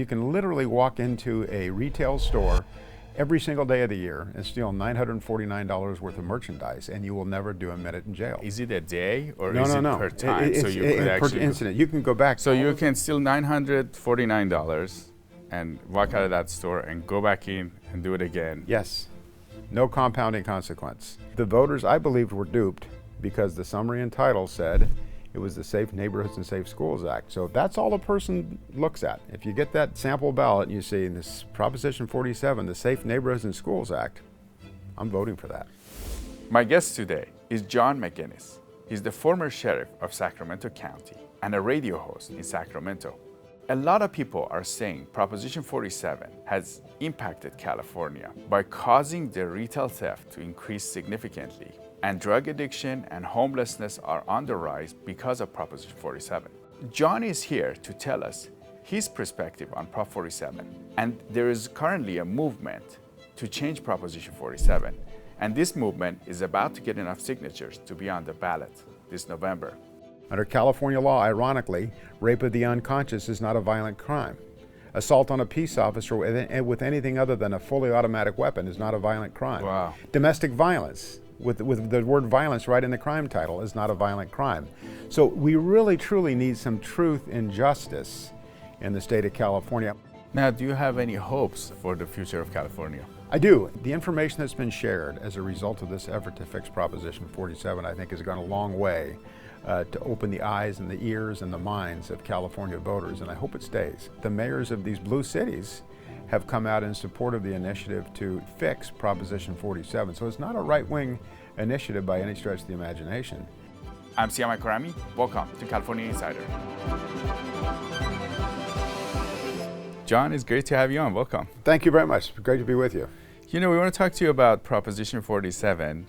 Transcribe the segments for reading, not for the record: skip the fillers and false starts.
You can literally walk into a retail store every single day of the year and steal $949 worth of merchandise, and you will never do a minute in jail. Is it a day or No, is no, it no. per time? It's so you could per actually incident. You can go back. So you can steal $949 and walk out of that store and go back in and do it again. Yes. No compounding consequence. The voters, I believe, were duped because the summary and title said it was the Safe Neighborhoods and Safe Schools Act. So that's all a person looks at. If you get that sample ballot and you see in this Proposition 47, the Safe Neighborhoods and Schools Act, I'm voting for that. My guest today is John McGinness. He's the former sheriff of Sacramento County and a radio host in Sacramento. A lot of people are saying Proposition 47 has impacted California by causing the retail theft to increase significantly, and drug addiction and homelessness are on the rise because of Proposition 47. John is here to tell us his perspective on Prop 47, and there is currently a movement to change Proposition 47, and this movement is about to get enough signatures to be on the ballot this November. Under California law, ironically, rape of the unconscious is not a violent crime. Assault on a peace officer with anything other than a fully automatic weapon is not a violent crime. Wow. Domestic violence, with the word violence right in the crime title, is not a violent crime. So we really, truly need some truth and justice in the state of California. Now, do you have any hopes for the future of California? I do. The information that's been shared as a result of this effort to fix Proposition 47, I think, has gone a long way to open the eyes and the ears and the minds of California voters, and I hope it stays. The mayors of these blue cities have come out in support of the initiative to fix Proposition 47. So it's not a right-wing initiative by any stretch of the imagination. I'm Siyamak. Welcome to California Insider. John, it's great to have you on. Welcome. Thank you very much. Great to be with you. You know, we want to talk to you about Proposition 47.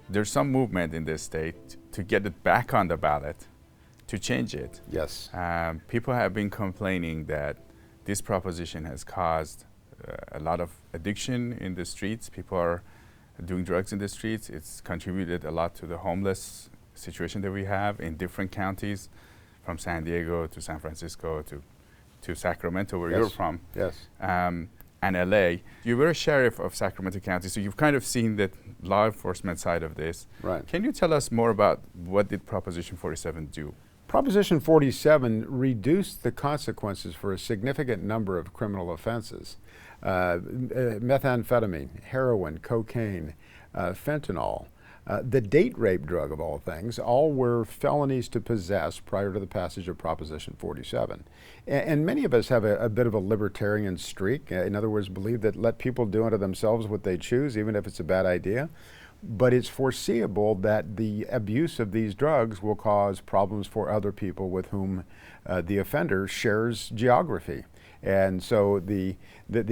There's some movement in this state to get it back on the ballot, to change it. Yes. People have been complaining that this proposition has caused a lot of addiction in the streets. People are doing drugs in the streets. It's contributed a lot to the homeless situation that we have in different counties, from San Diego to San Francisco to Sacramento, where you're from. Yes. And LA. You were a sheriff of Sacramento County, so you've kind of seen the law enforcement side of this. Right. Can you tell us more about what did Proposition 47 do? Proposition 47 reduced the consequences for a significant number of criminal offenses. Methamphetamine, heroin, cocaine, fentanyl, the date rape drug of all things, all were felonies to possess prior to the passage of Proposition 47. And many of us have a bit of a libertarian streak. In other words, believe that let people do unto themselves what they choose, even if it's a bad idea. But it's foreseeable that the abuse of these drugs will cause problems for other people with whom the offender shares geography. And so the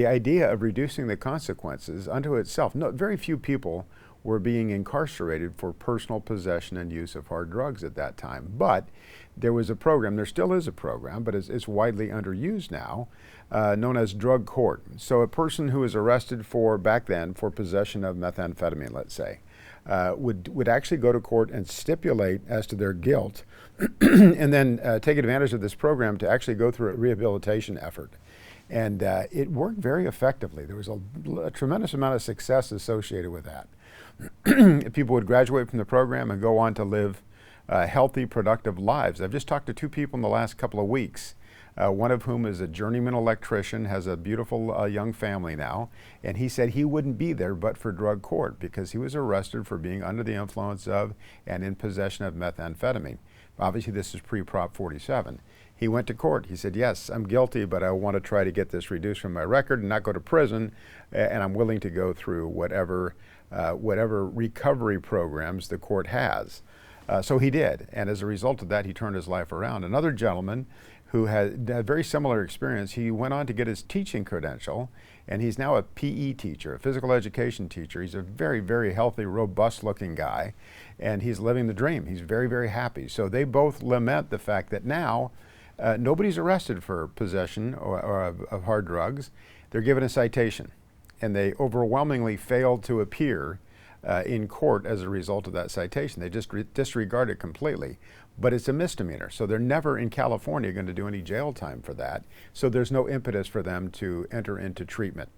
idea of reducing the consequences unto itself, very few people were being incarcerated for personal possession and use of hard drugs at that time. But there was a program, there still is a program, but it's widely underused now, known as drug court. So a person who is arrested back then for possession of methamphetamine, let's say, would actually go to court and stipulate as to their guilt and then take advantage of this program to actually go through a rehabilitation effort. And it worked very effectively. There was a tremendous amount of success associated with that. People would graduate from the program and go on to live healthy, productive lives. I've just talked to two people in the last couple of weeks, one of whom is a journeyman electrician, has a beautiful young family now, and he said he wouldn't be there but for drug court because he was arrested for being under the influence of and in possession of methamphetamine. Obviously, this is pre-Prop 47. He went to court. He said, yes, I'm guilty, but I want to try to get this reduced from my record and not go to prison, and I'm willing to go through whatever recovery programs the court has. So he did, and as a result of that, he turned his life around. Another gentleman who had a very similar experience, he went on to get his teaching credential, and he's now a PE teacher, a physical education teacher. He's a very, very healthy, robust-looking guy, and he's living the dream. He's very, very happy. So they both lament the fact that now nobody's arrested for possession of hard drugs. They're given a citation, and they overwhelmingly fail to appear in court as a result of that citation. They just disregard it completely. But it's a misdemeanor, so they're never in California going to do any jail time for that. So there's no impetus for them to enter into treatment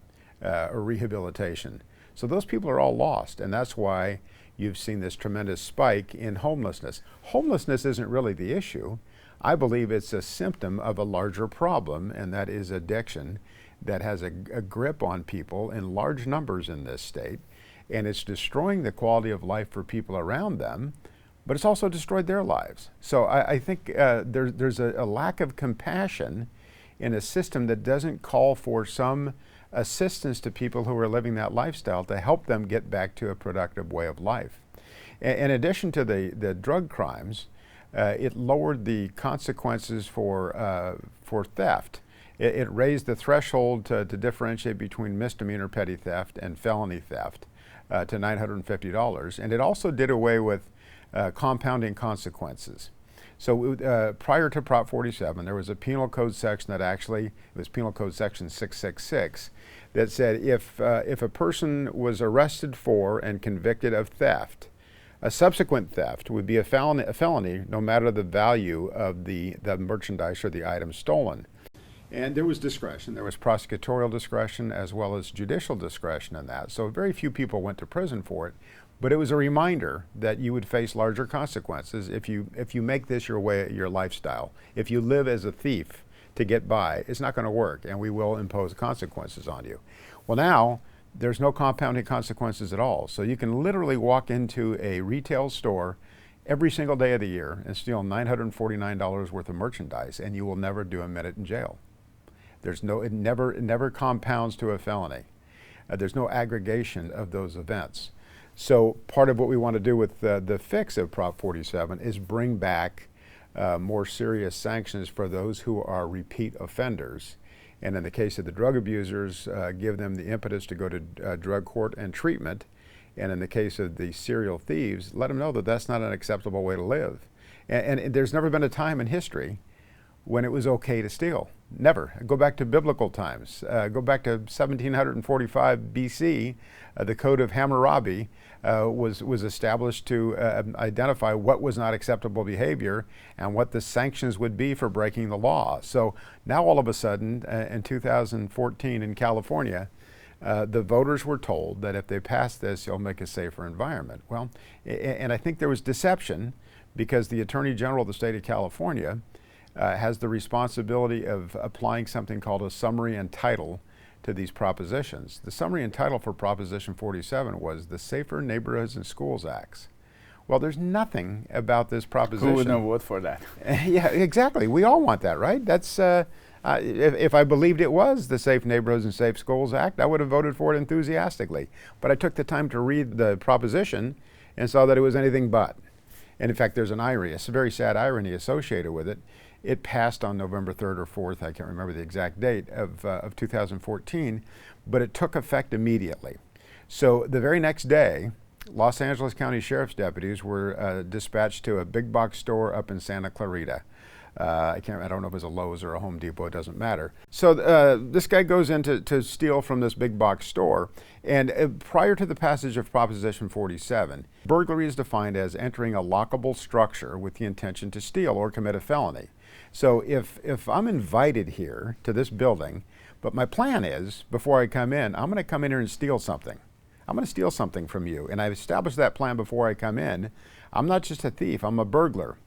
or rehabilitation. So those people are all lost, and that's why you've seen this tremendous spike in homelessness. Homelessness isn't really the issue. I believe it's a symptom of a larger problem, and that is addiction that has a grip on people in large numbers in this state, and it's destroying the quality of life for people around them, but it's also destroyed their lives. So I think there's a lack of compassion in a system that doesn't call for some assistance to people who are living that lifestyle to help them get back to a productive way of life. In addition to the drug crimes, it lowered the consequences for theft. It raised the threshold to differentiate between misdemeanor petty theft and felony theft to $950. And it also did away with compounding consequences. So prior to Prop 47, there was a penal code section that actually, it was Penal Code Section 666, that said if a person was arrested for and convicted of theft, a subsequent theft would be a felony no matter the value of the merchandise or the item stolen. And there was discretion. There was prosecutorial discretion as well as judicial discretion in that. So very few people went to prison for it. But it was a reminder that you would face larger consequences if you make this your lifestyle. If you live as a thief to get by, it's not going to work, and we will impose consequences on you. Well, now there's no compounding consequences at all. So you can literally walk into a retail store every single day of the year and steal $949 worth of merchandise, and you will never do a minute in jail. It never compounds to a felony. There's no aggregation of those events. So part of what we want to do with the fix of Prop 47 is bring back more serious sanctions for those who are repeat offenders. And in the case of the drug abusers, give them the impetus to go to drug court and treatment. And in the case of the serial thieves, let them know that that's not an acceptable way to live. And there's never been a time in history when it was okay to steal. Never. Go back to biblical times. Go back to 1745 BC. The Code of Hammurabi was established to identify what was not acceptable behavior and what the sanctions would be for breaking the law. So now all of a sudden, in 2014 in California, the voters were told that if they pass this, you'll make a safer environment. Well, and I think there was deception because the Attorney General of the state of California has the responsibility of applying something called a summary and title to these propositions. The summary and title for Proposition 47 was the Safer Neighborhoods and Schools Acts. Well, there's nothing about this proposition. Who would not vote for that? Yeah, exactly. We all want that, right? That's if I believed it was the Safe Neighborhoods and Safe Schools Act, I would have voted for it enthusiastically. But I took the time to read the proposition and saw that it was anything but. And in fact, there's an irony, a very sad irony associated with it. It passed on November 3rd or 4th, I can't remember the exact date, of 2014, but it took effect immediately. So the very next day, Los Angeles County Sheriff's deputies were dispatched to a big box store up in Santa Clarita. I don't know if it was a Lowe's or a Home Depot, it doesn't matter. So this guy goes in to steal from this big box store, and prior to the passage of Proposition 47, burglary is defined as entering a lockable structure with the intention to steal or commit a felony. So if I'm invited here to this building, but my plan is, before I come in, I'm going to come in here and steal something. I'm going to steal something from you, and I've established that plan before I come in. I'm not just a thief, I'm a burglar.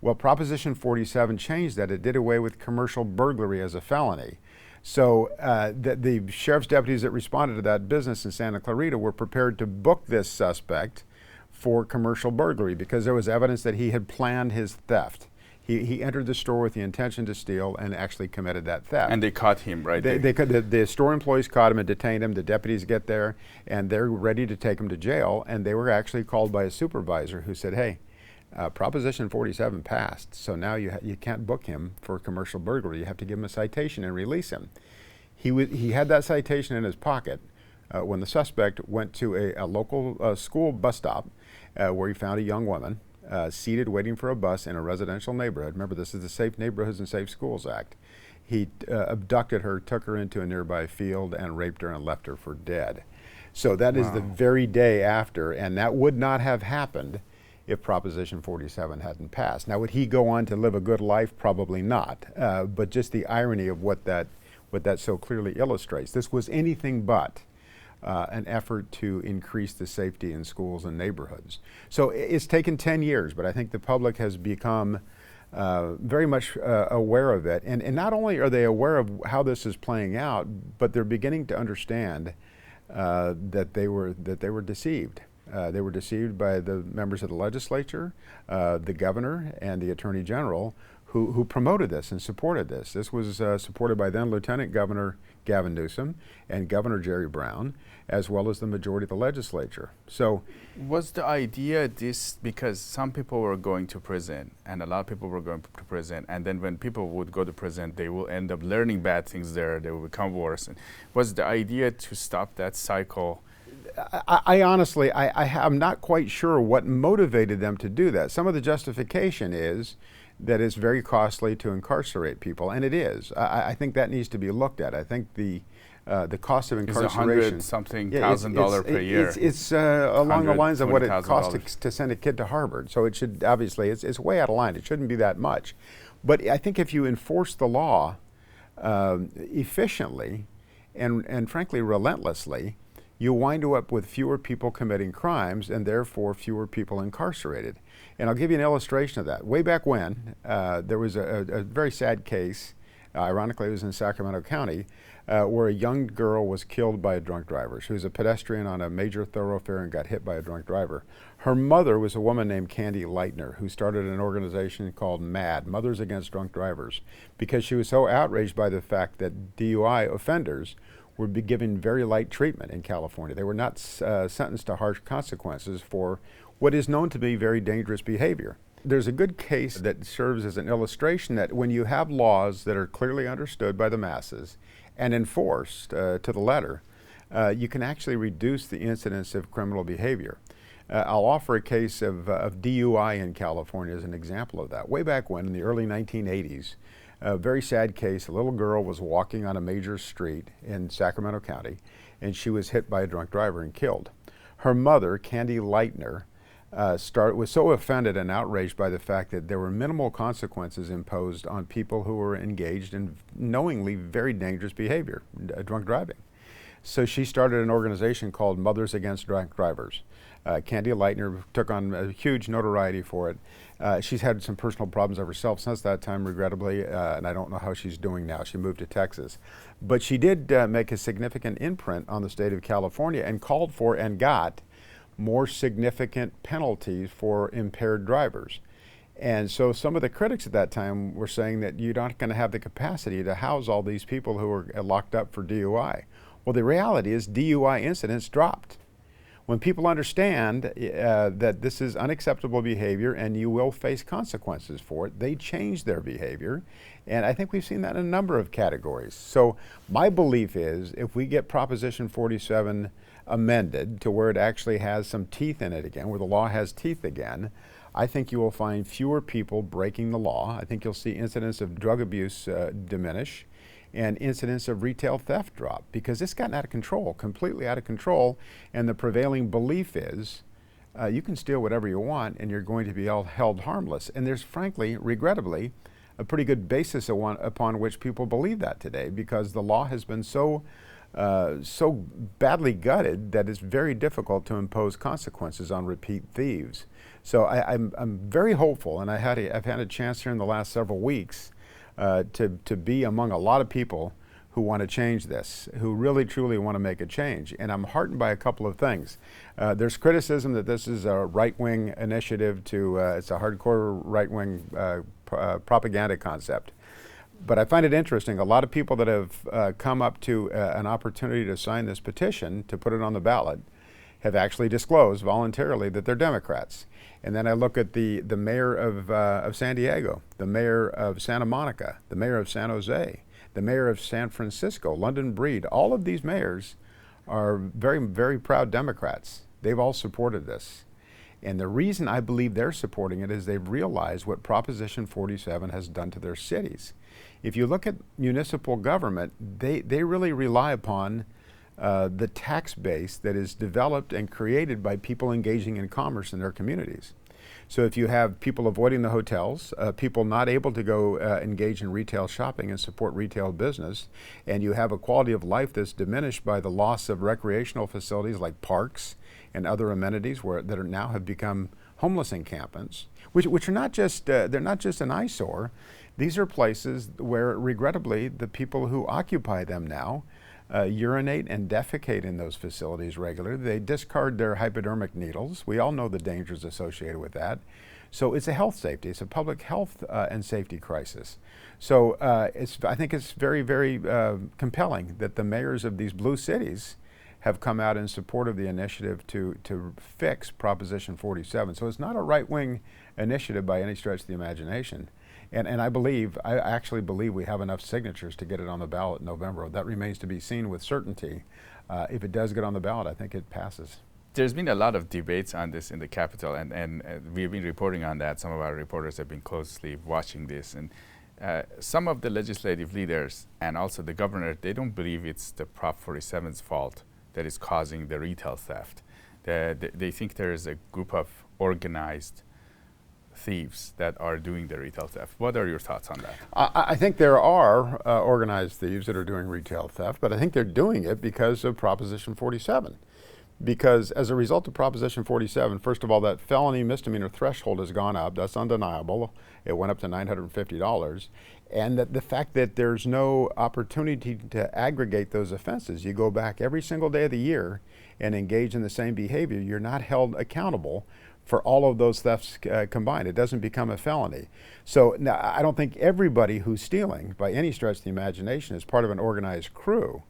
Well, Proposition 47 changed that. It did away with commercial burglary as a felony. So the sheriff's deputies that responded to that business in Santa Clarita were prepared to book this suspect for commercial burglary because there was evidence that he had planned his theft. He entered the store with the intention to steal and actually committed that theft. And they caught him, right? The store employees caught him and detained him. The deputies get there, and they're ready to take him to jail. And they were actually called by a supervisor who said, hey, Proposition 47 passed, so now you can't book him for commercial burglary. You have to give him a citation and release him. He had that citation in his pocket when the suspect went to a local school bus stop where he found a young woman seated waiting for a bus in a residential neighborhood. Remember, this is the Safe Neighborhoods and Safe Schools Act. He abducted her, took her into a nearby field, and raped her and left her for dead. So that is the Wow. very day after, and that would not have happened if Proposition 47 hadn't passed. Now, would he go on to live a good life? Probably not. But just the irony of what that so clearly illustrates. This was anything but an effort to increase the safety in schools and neighborhoods. So it's taken 10 years, but I think the public has become very much aware of it. And not only are they aware of how this is playing out, but they're beginning to understand that they were deceived. They were deceived by the members of the legislature, the governor, and the attorney general, who promoted this and supported this. This was supported by then Lieutenant Governor Gavin Newsom and Governor Jerry Brown, as well as the majority of the legislature. So, was the idea this because some people were going to prison and a lot of people were going to prison, and then when people would go to prison, they will end up learning bad things there, they will become worse. And was the idea to stop that cycle? I honestly, I'm not quite sure what motivated them to do that. Some of the justification is that it's very costly to incarcerate people, and it is. I think that needs to be looked at. I think the cost of incarceration is $100,000 per year. It's along the lines of what it costs to send a kid to Harvard. So it should obviously it's way out of line. It shouldn't be that much. But I think if you enforce the law efficiently and frankly relentlessly, you wind up with fewer people committing crimes and therefore fewer people incarcerated. And I'll give you an illustration of that. Way back when, there was a very sad case, ironically it was in Sacramento County, where a young girl was killed by a drunk driver. She was a pedestrian on a major thoroughfare and got hit by a drunk driver. Her mother was a woman named Candy Leitner, who started an organization called MAD, Mothers Against Drunk Drivers, because she was so outraged by the fact that DUI offenders were be given very light treatment in California. They were not sentenced to harsh consequences for what is known to be very dangerous behavior. There's a good case that serves as an illustration that when you have laws that are clearly understood by the masses and enforced to the letter, you can actually reduce the incidence of criminal behavior. I'll offer a case of DUI in California as an example of that. Way back when, in the early 1980s, a very sad case. A little girl was walking on a major street in Sacramento County, and she was hit by a drunk driver and killed. Her mother, Candy Leitner, was so offended and outraged by the fact that there were minimal consequences imposed on people who were engaged in knowingly very dangerous behavior, drunk driving. So she started an organization called Mothers Against Drunk Drivers. Candy Leitner took on a huge notoriety for it. She's had some personal problems of herself since that time, regrettably, and I don't know how she's doing now. She moved to Texas. But she did make a significant imprint on the state of California and called for and got more significant penalties for impaired drivers. And so some of the critics at that time were saying that you're not going to have the capacity to house all these people who are locked up for DUI. Well, the reality is DUI incidents dropped. When people understand that this is unacceptable behavior and you will face consequences for it, they change their behavior. And I think we've seen that in a number of categories. So my belief is if we get Proposition 47 amended to where it actually has some teeth in it again, where the law has teeth again, I think you will find fewer people breaking the law. I think you'll see incidents of drug abuse diminish and incidents of retail theft drop, because it's gotten out of control, completely out of control, and the prevailing belief is you can steal whatever you want and you're going to be held harmless. And there's frankly, regrettably, a pretty good basis upon which people believe that today, because the law has been so badly gutted that it's very difficult to impose consequences on repeat thieves. So I'm very hopeful, and I've had a chance here in the last several weeks to be among a lot of people who want to change this, who really truly want to make a change. And I'm heartened by a couple of things. There's criticism that this is a right-wing initiative it's a hardcore right-wing propaganda concept. But I find it interesting, a lot of people that have come up to an opportunity to sign this petition, to put it on the ballot, have actually disclosed voluntarily that they're Democrats. And then I look at the mayor of San Diego, the mayor of Santa Monica, the mayor of San Jose, the mayor of San Francisco, London Breed. All of these mayors are very, very proud Democrats. They've all supported this. And the reason I believe they're supporting it is they've realized what Proposition 47 has done to their cities. If you look at municipal government, they really rely upon the tax base that is developed and created by people engaging in commerce in their communities. So if you have people avoiding the hotels, people not able to go engage in retail shopping and support retail business, and you have a quality of life that's diminished by the loss of recreational facilities like parks and other amenities that are now have become homeless encampments, which are not just they're not just an eyesore. These are places where, regrettably, the people who occupy them now urinate and defecate in those facilities regularly. They discard their hypodermic needles. We all know the dangers associated with that. So it's a health safety. It's a public health and safety crisis. So I think it's very, very compelling that the mayors of these blue cities have come out in support of the initiative to fix Proposition 47. So it's not a right-wing initiative by any stretch of the imagination. And I actually believe we have enough signatures to get it on the ballot in November. That remains to be seen with certainty. If it does get on the ballot, I think it passes. There's been a lot of debates on this in the Capitol, and we've been reporting on that. Some of our reporters have been closely watching this. And some of the legislative leaders and also the governor, they don't believe it's the Prop 47's fault that is causing the retail theft. They think there is a group of organized thieves that are doing the retail theft. What are your thoughts on that? I think there are organized thieves that are doing retail theft, but I think they're doing it because of Proposition 47. Because as a result of Proposition 47, first of all, that felony misdemeanor threshold has gone up. That's undeniable. It went up to $950. And that the fact that there's no opportunity to aggregate those offenses, you go back every single day of the year and engage in the same behavior, you're not held accountable for all of those thefts combined. It doesn't become a felony. So now, I don't think everybody who's stealing, by any stretch of the imagination, is part of an organized crew,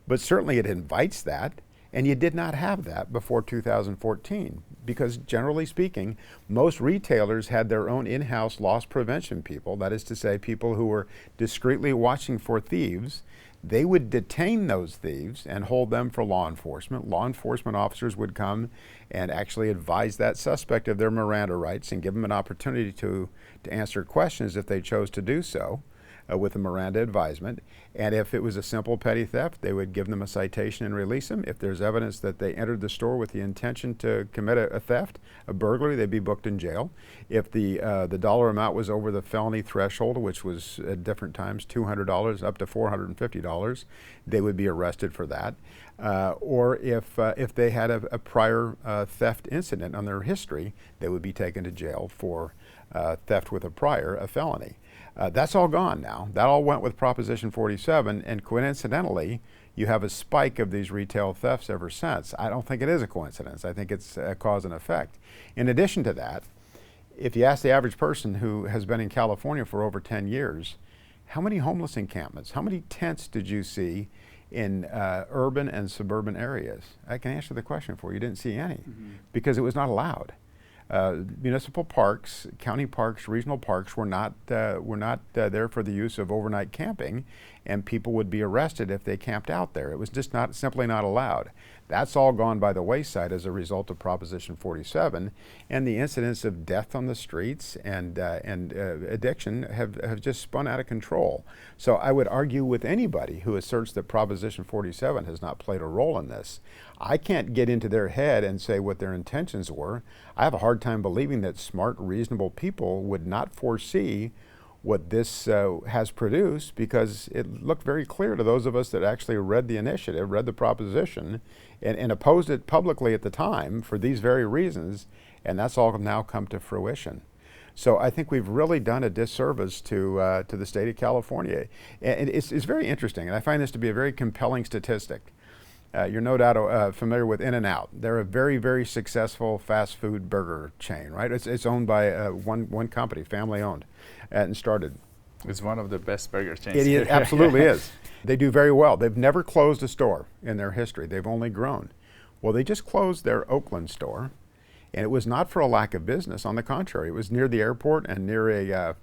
but certainly it invites that, and you did not have that before 2014, because generally speaking, most retailers had their own in-house loss prevention people, that is to say, people who were discreetly watching for thieves. They would detain those thieves and hold them for law enforcement. Law enforcement officers would come and actually advise that suspect of their Miranda rights and give them an opportunity to answer questions if they chose to do so with a Miranda advisement. And if it was a simple petty theft, they would give them a citation and release them. If there's evidence that they entered the store with the intention to commit a theft, a burglary, they'd be booked in jail. If the dollar amount was over the felony threshold, which was at different times $200 up to $450, they would be arrested for that. Or if they had a prior theft incident on their history, they would be taken to jail for theft with a felony. That's all gone now. That all went with Proposition 47, and coincidentally, you have a spike of these retail thefts ever since. I don't think it is a coincidence. I think it's a cause and effect. In addition to that, if you ask the average person who has been in California for over 10 years, how many homeless encampments, how many tents did you see in urban and suburban areas? I can answer the question for you. You didn't see any because it was not allowed. Municipal parks, county parks, regional parks were not there for the use of overnight camping, and people would be arrested if they camped out there. It was just simply not allowed. That's all gone by the wayside as a result of Proposition 47, and the incidents of death on the streets and addiction have just spun out of control. So I would argue with anybody who asserts that Proposition 47 has not played a role in this. I can't get into their head and say what their intentions were. I have a hard time believing that smart, reasonable people would not foresee what this has produced, because it looked very clear to those of us that actually read the initiative, read the proposition, and opposed it publicly at the time for these very reasons, and that's all now come to fruition. So I think we've really done a disservice to the state of California. And it's very interesting, and I find this to be a very compelling statistic. You're no doubt familiar with In-N-Out. They're a very, very successful fast food burger chain, right? It's owned by one company, family owned, and started. It's one of the best burger chains. It absolutely is. They do very well. They've never closed a store in their history. They've only grown. Well, they just closed their Oakland store, and it was not for a lack of business. On the contrary, it was near the airport and near a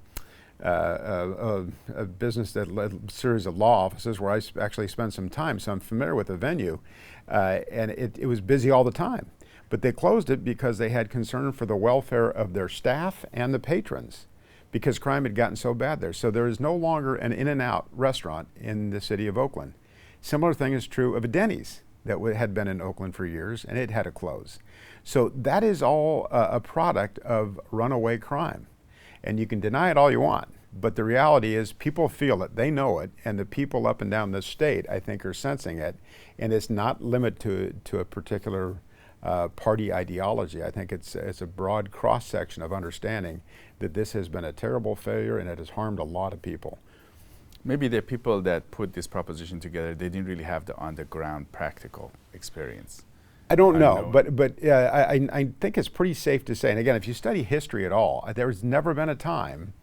business that led a series of law offices where I actually spent some time, so I'm familiar with the venue, and it was busy all the time. But they closed it because they had concern for the welfare of their staff and the patrons, because crime had gotten so bad there. So there is no longer an In-N-Out restaurant in the city of Oakland. Similar thing is true of a Denny's. that had been in Oakland for years, and it had to close. So that is all a product of runaway crime. And you can deny it all you want, but the reality is people feel it, they know it, and the people up and down the state, I think, are sensing it, and it's not limited to a particular party ideology. I think it's a broad cross-section of understanding that this has been a terrible failure and it has harmed a lot of people. Maybe the people that put this proposition together, they didn't really have the on-the-ground practical experience. I don't know, but I think it's pretty safe to say, and again, if you study history at all, there's never been a time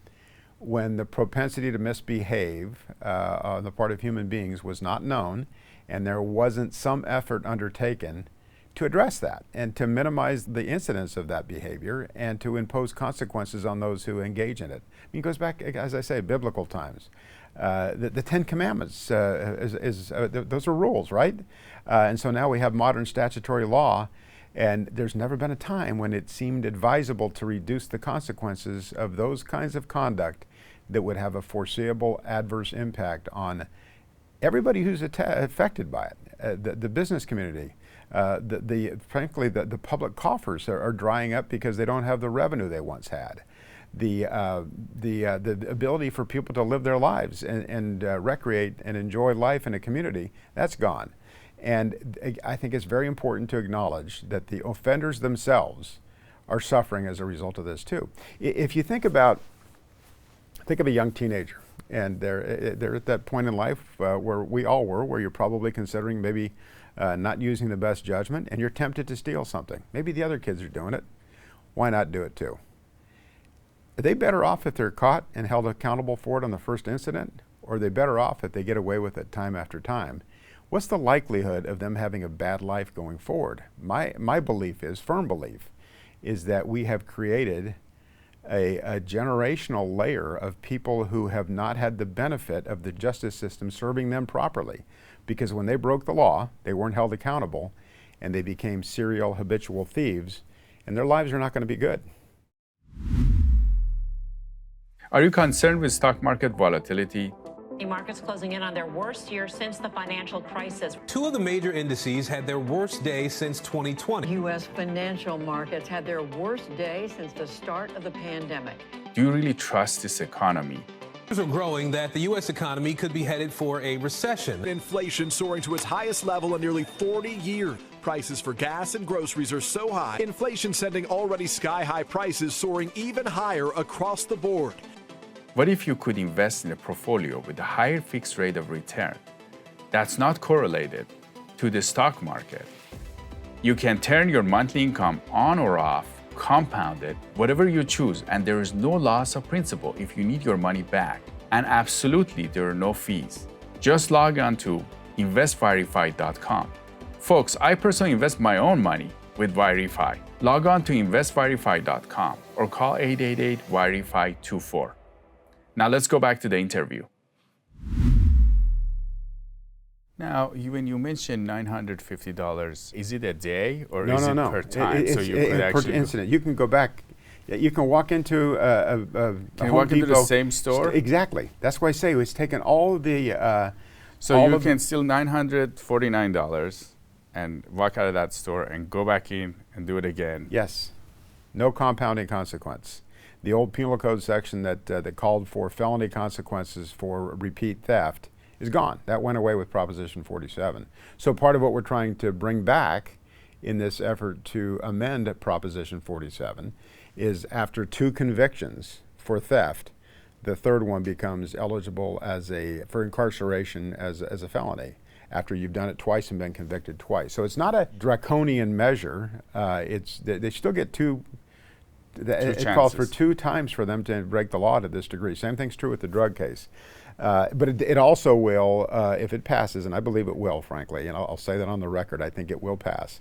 when the propensity to misbehave on the part of human beings was not known, and there wasn't some effort undertaken to address that and to minimize the incidence of that behavior and to impose consequences on those who engage in it. I mean, it goes back, as I say, biblical times. The Ten Commandments, those are rules, right? And so now we have modern statutory law, and there's never been a time when it seemed advisable to reduce the consequences of those kinds of conduct that would have a foreseeable adverse impact on everybody who's affected by it, the business community. Frankly, the public coffers are drying up because they don't have the revenue they once had. The ability for people to live their lives and recreate and enjoy life in a community, that's gone. And I think it's very important to acknowledge that the offenders themselves are suffering as a result of this too. If you think of a young teenager, and they're at that point in life where we all were, where you're probably considering maybe not using the best judgment, and you're tempted to steal something. Maybe the other kids are doing it. Why not do it too? Are they better off if they're caught and held accountable for it on the first incident? Or are they better off if they get away with it time after time? What's the likelihood of them having a bad life going forward? My belief is, firm belief, is that we have created a generational layer of people who have not had the benefit of the justice system serving them properly. Because when they broke the law, they weren't held accountable, and they became serial habitual thieves, and their lives are not going to be good. Are you concerned with stock market volatility? The markets closing in on their worst year since the financial crisis. Two of the major indices had their worst day since 2020. U.S. financial markets had their worst day since the start of the pandemic. Do you really trust this economy? Rumors are growing that the U.S. economy could be headed for a recession. Inflation soaring to its highest level in nearly 40 years. Prices for gas and groceries are so high. Inflation sending already sky-high prices soaring even higher across the board. What if you could invest in a portfolio with a higher fixed rate of return that's not correlated to the stock market? You can turn your monthly income on or off, compound it, whatever you choose, and there is no loss of principal if you need your money back. And absolutely, there are no fees. Just log on to investverify.com. Folks, I personally invest my own money with Verify. Log on to investverify.com or call 888-VERIFY-24. Now let's go back to the interview. Now, when you mentioned $950, is it a day or is it per time? So you could actually per incident. You can go back. You can walk into Can you walk into the same store? Exactly. That's why I say it's taken all the. So you can steal $949 and walk out of that store and go back in and do it again. Yes. No compounding consequence. The old penal code section that called for felony consequences for repeat theft is gone. That went away with Proposition 47. So part of what we're trying to bring back in this effort to amend Proposition 47 is after 2 convictions for theft, the third one becomes eligible for incarceration as a felony after you've done it twice and been convicted twice. So it's not a draconian measure. They still get it calls for 2 times for them to break the law to this degree. Same thing's true with the drug case. But it also will, if it passes, and I believe it will, frankly, and I'll say that on the record, I think it will pass.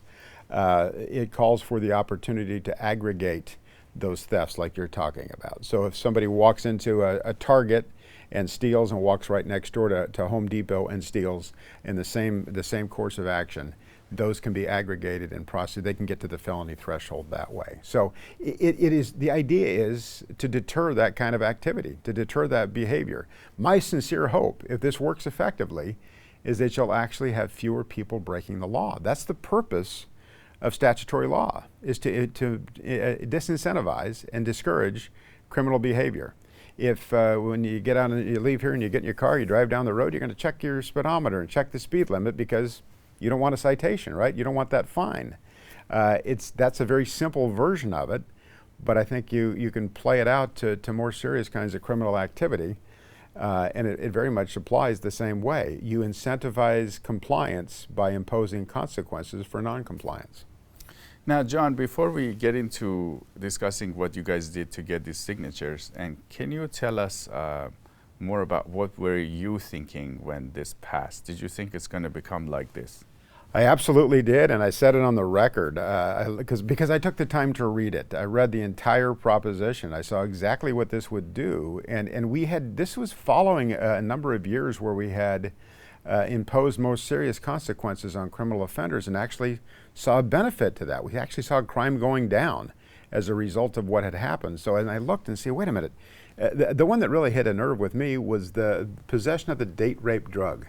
It calls for the opportunity to aggregate those thefts like you're talking about. So if somebody walks into a Target and steals and walks right next door to Home Depot and steals in the same course of action, those can be aggregated and processed. They can get to the felony threshold that way. So the idea is to deter that kind of activity, to deter that behavior. My sincere hope, if this works effectively, is that you'll actually have fewer people breaking the law. That's the purpose of statutory law, is to disincentivize and discourage criminal behavior. If when you get out and you leave here and you get in your car, you drive down the road, you're going to check your speedometer and check the speed limit because you don't want a citation, right? You don't want that fine. That's a very simple version of it, but I think you can play it out to more serious kinds of criminal activity, and it very much applies the same way. You incentivize compliance by imposing consequences for noncompliance. Now, John, before we get into discussing what you guys did to get these signatures, and can you tell us more about what were you thinking when this passed? Did you think it's going to become like this? I absolutely did, and I said it on the record because I took the time to read it. I read the entire proposition. I saw exactly what this would do, and this was following a number of years where we had imposed most serious consequences on criminal offenders and actually saw a benefit to that. We actually saw crime going down as a result of what had happened. So, and I looked and said, wait a minute. The one that really hit a nerve with me was the possession of the date rape drug.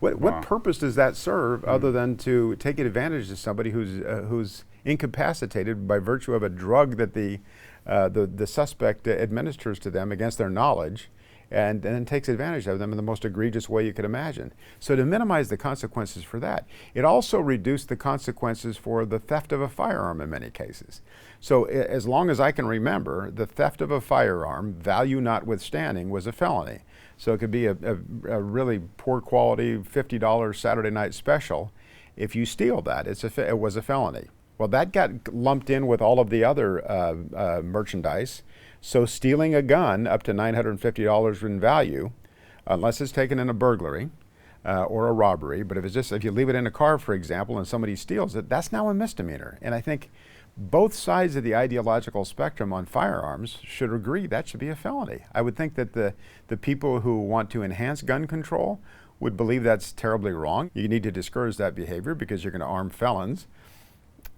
What purpose does that serve other than to take advantage of somebody who's incapacitated by virtue of a drug that the suspect administers to them against their knowledge, and then takes advantage of them in the most egregious way you could imagine. So to minimize the consequences for that, it also reduced the consequences for the theft of a firearm in many cases. So as long as I can remember, the theft of a firearm, value notwithstanding, was a felony. So it could be a really poor quality $50 Saturday night special. If you steal that, it was a felony. Well, that got lumped in with all of the other merchandise. So stealing a gun up to $950 in value, unless it's taken in a burglary or a robbery, but if you leave it in a car, for example, and somebody steals it, that's now a misdemeanor. And I think both sides of the ideological spectrum on firearms should agree that should be a felony. I would think that the people who want to enhance gun control would believe that's terribly wrong. You need to discourage that behavior because you're going to arm felons.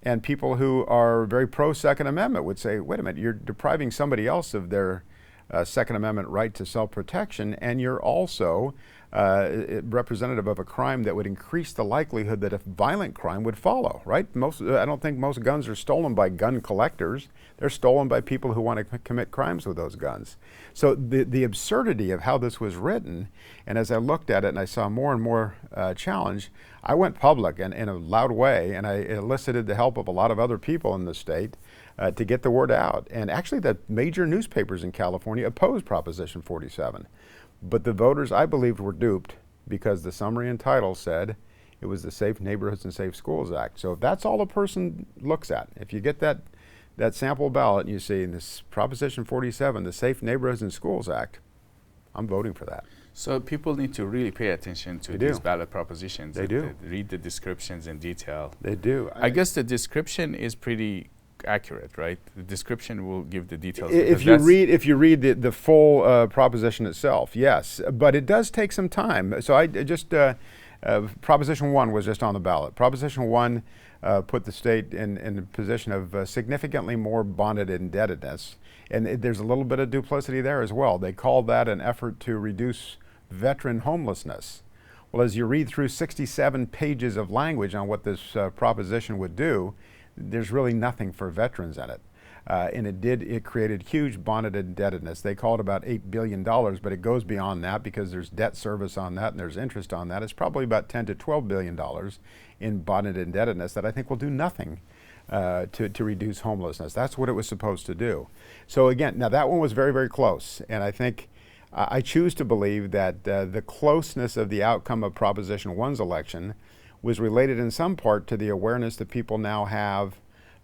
And people who are very pro-Second Amendment would say, wait a minute, you're depriving somebody else of their Second Amendment right to self-protection, and you're also representative of a crime that would increase the likelihood that a violent crime would follow, right? I don't think most guns are stolen by gun collectors. They're stolen by people who want to commit crimes with those guns. So the absurdity of how this was written, and as I looked at it and I saw more and more challenge, I went public and in a loud way, and I elicited the help of a lot of other people in the state to get the word out. And actually the major newspapers in California opposed Proposition 47. But the voters, I believed, were duped because the summary and title said it was the Safe Neighborhoods and Safe Schools Act. So that's all a person looks at. If you get that sample ballot and you see in this Proposition 47, the Safe Neighborhoods and Schools Act, I'm voting for that. So people need to really pay attention to these ballot propositions. They do. Read the descriptions in detail. They do. I guess the description is pretty accurate, right? The description will give the details. If you read the full proposition itself, yes, but it does take some time. So I just Proposition 1 was just on the ballot. Proposition 1 put the state in a position of significantly more bonded indebtedness, and there's a little bit of duplicity there as well. They called that an effort to reduce veteran homelessness. Well, as you read through 67 pages of language on what this proposition would do, there's really nothing for veterans in it. And it created huge bonded indebtedness. They call it about $8 billion, but it goes beyond that because there's debt service on that and there's interest on that. It's probably about $10 to $12 billion in bonded indebtedness that I think will do nothing to reduce homelessness. That's what it was supposed to do. So again, now that one was very, very close. And I think I choose to believe that the closeness of the outcome of Proposition 1's election was related in some part to the awareness that people now have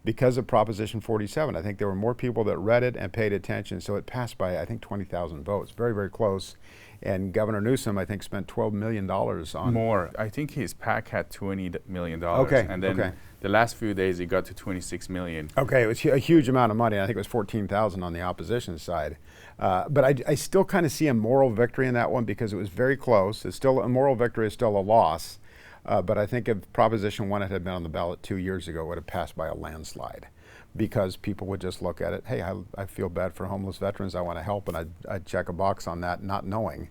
because of Proposition 47. I think there were more people that read it and paid attention, so it passed by, I think, 20,000 votes. Very, very close. And Governor Newsom, I think, spent $12 million on... More. I think his PAC had $20 million. Okay. And then the last few days, it got to $26 million. Okay, it was a huge amount of money. I think it was 14,000 on the opposition side. But I still kind of see a moral victory in that one because it was very close. It's still a moral victory, is still a loss. But I think if Proposition 1 had been on the ballot 2 years ago, it would have passed by a landslide because people would just look at it, hey, I feel bad for homeless veterans, I want to help, and I'd check a box on that not knowing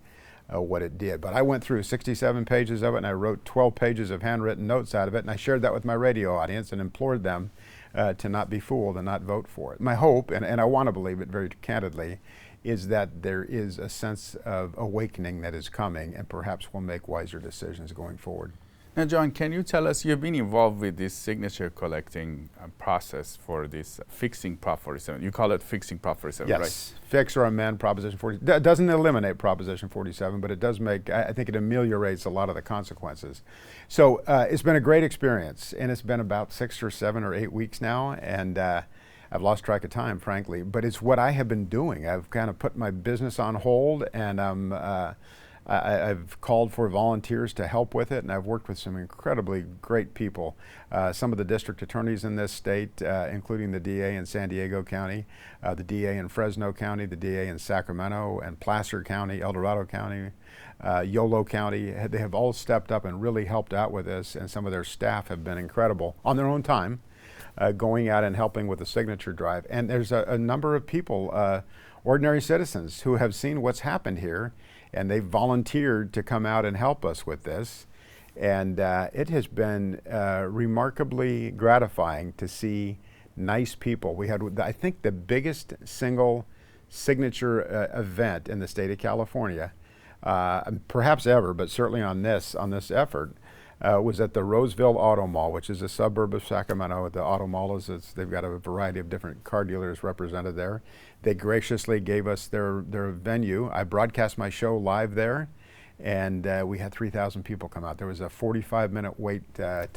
what it did. But I went through 67 pages of it, and I wrote 12 pages of handwritten notes out of it, and I shared that with my radio audience and implored them to not be fooled and not vote for it. My hope, and I want to believe it very candidly, is that there is a sense of awakening that is coming, and perhaps we'll make wiser decisions going forward. Now, John, can you tell us, you've been involved with this signature collecting process for this fixing Prop 47. You call it fixing Prop 47, yes. right? Yes, fix or amend Proposition 47. It doesn't eliminate Proposition 47, but it does make, I think it ameliorates a lot of the consequences. So it's been a great experience, and it's been about 6 or 7 or 8 weeks now, and I've lost track of time, frankly, but it's what I have been doing. I've kind of put my business on hold, and I've called for volunteers to help with it, and I've worked with some incredibly great people. Some of the district attorneys in this state, including the DA in San Diego County, the DA in Fresno County, the DA in Sacramento and Placer County, El Dorado County, Yolo County. They have all stepped up and really helped out with this, and some of their staff have been incredible on their own time, going out and helping with the signature drive. And there's a number of people, ordinary citizens, who have seen what's happened here, and they've volunteered to come out and help us with this. And it has been remarkably gratifying to see nice people. We had, I think, the biggest single signature event in the state of California, perhaps ever, but certainly on this effort, was at the Roseville Auto Mall, which is a suburb of Sacramento. The Auto Mall they've got a variety of different car dealers represented there. They graciously gave us their venue. I broadcast my show live there, and we had 3,000 people come out. There was a 45-minute wait to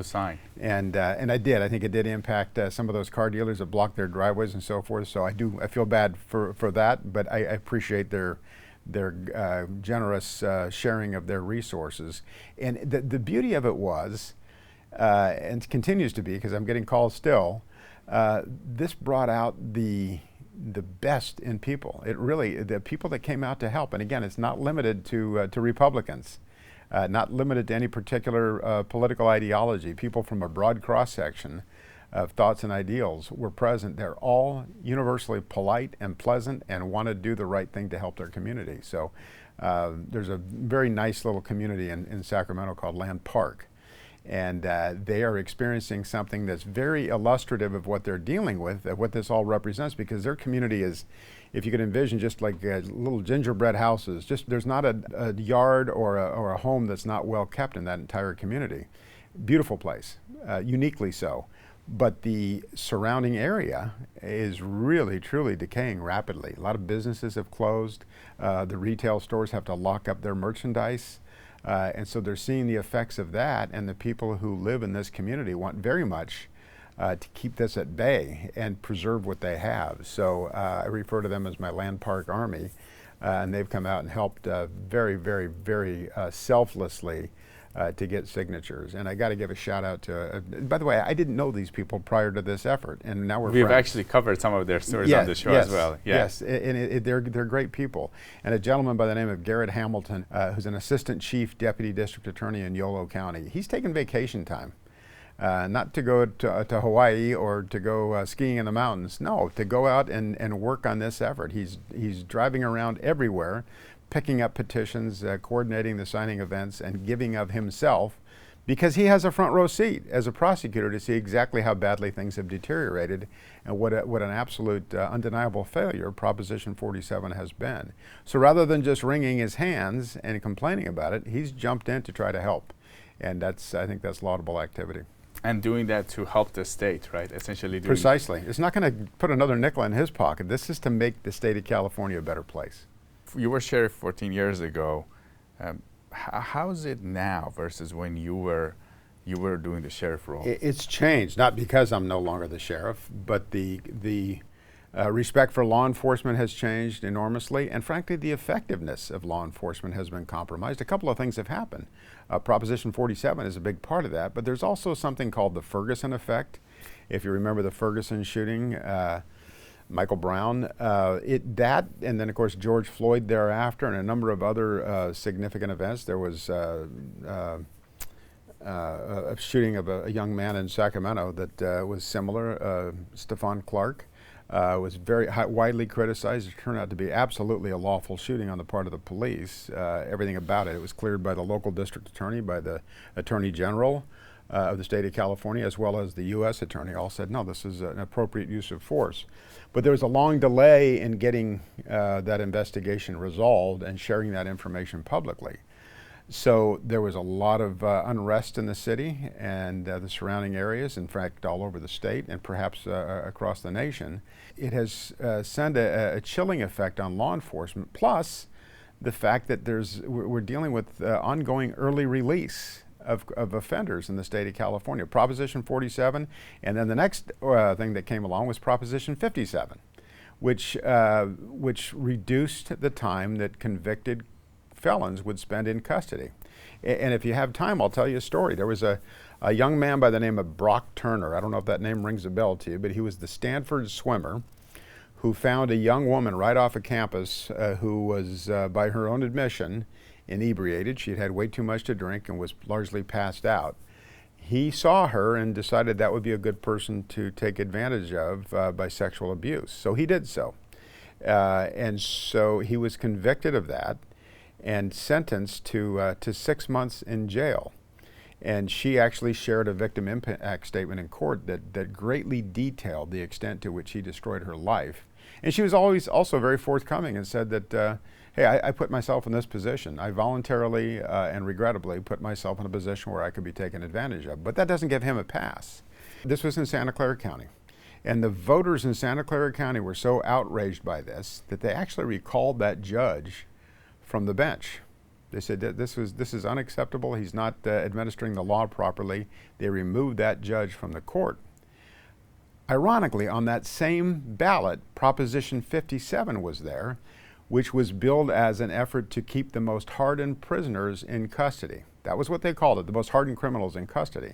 sign. And I did. I think it did impact some of those car dealers that blocked their driveways and so forth. So I feel bad for that, but I appreciate their generous sharing of their resources. And the beauty of it was, and continues to be, because I'm getting calls still, this brought out the best in people. It really, the people that came out to help, and again, it's not limited to Republicans, not limited to any particular political ideology. People from a broad cross-section of thoughts and ideals were present. They're all universally polite and pleasant and want to do the right thing to help their community. So there's a very nice little community in Sacramento called Land Park, and they are experiencing something that's very illustrative of what they're dealing with, what this all represents, because their community is, if you could envision, just like little gingerbread houses. Just there's not a yard or a home that's not well kept in that entire community. Beautiful place, uniquely so. But the surrounding area is really, truly decaying rapidly. A lot of businesses have closed. The retail stores have to lock up their merchandise. And so they're seeing the effects of that, and the people who live in this community want very much to keep this at bay and preserve what they have. So I refer to them as my Land Park Army, and they've come out and helped very, very, very selflessly to get signatures. And I got to give a shout out to, by the way, I didn't know these people prior to this effort, and now we've friends. Actually covered some of their stories on the show as well. Yes, and they're great people. And a gentleman by the name of Garrett Hamilton, who's an assistant chief deputy district attorney in Yolo County. He's taken vacation time, not to go to Hawaii or to go skiing in the mountains. No, to go out and work on this effort. He's driving around everywhere, picking up petitions, coordinating the signing events, and giving of himself, because he has a front row seat as a prosecutor to see exactly how badly things have deteriorated and what an absolute undeniable failure Proposition 47 has been. So rather than just wringing his hands and complaining about it, he's jumped in to try to help. And I think that's laudable activity. And doing that to help the state, right? Essentially doing Precisely. It's not going to put another nickel in his pocket. This is to make the state of California a better place. You were sheriff 14 years ago. How is it now versus when you were doing the sheriff role? It's changed, not because I'm no longer the sheriff, but the respect for law enforcement has changed enormously, and frankly, the effectiveness of law enforcement has been compromised. A couple of things have happened. Proposition 47 is a big part of that, but there's also something called the Ferguson effect. If you remember the Ferguson shooting, Michael Brown, and then of course George Floyd thereafter, and a number of other significant events. There was a shooting of a young man in Sacramento that was similar, Stephon Clark. was very widely criticized. It turned out to be absolutely a lawful shooting on the part of the police. Everything about it. It was cleared by the local district attorney, by the attorney general of the state of California, as well as the U.S. attorney. All said, no, this is an appropriate use of force. But there was a long delay in getting that investigation resolved and sharing that information publicly. So there was a lot of unrest in the city and the surrounding areas, in fact, all over the state and perhaps across the nation. It has sent a chilling effect on law enforcement, plus the fact that we're dealing with ongoing early release of offenders in the state of California. Proposition 47, and then the next thing that came along was Proposition 57, which reduced the time that convicted felons would spend in custody. And if you have time, I'll tell you a story. There was a young man by the name of Brock Turner. I don't know if that name rings a bell to you, but he was the Stanford swimmer who found a young woman right off of campus who was, by her own admission, inebriated. She had had way too much to drink and was largely passed out. He saw her and decided that would be a good person to take advantage of by sexual abuse. So he did so. And so he was convicted of that and sentenced to 6 months in jail. And she actually shared a victim impact statement in court that greatly detailed the extent to which he destroyed her life. And she was always also very forthcoming and said that, hey, I put myself in this position. I voluntarily and regrettably put myself in a position where I could be taken advantage of. But that doesn't give him a pass. This was in Santa Clara County. And the voters in Santa Clara County were so outraged by this that they actually recalled that judge from the bench. They said that this is unacceptable. He's not administering the law properly. They removed that judge from the court. Ironically, on that same ballot, Proposition 57 was there, which was billed as an effort to keep the most hardened prisoners in custody. That was what they called it, the most hardened criminals in custody.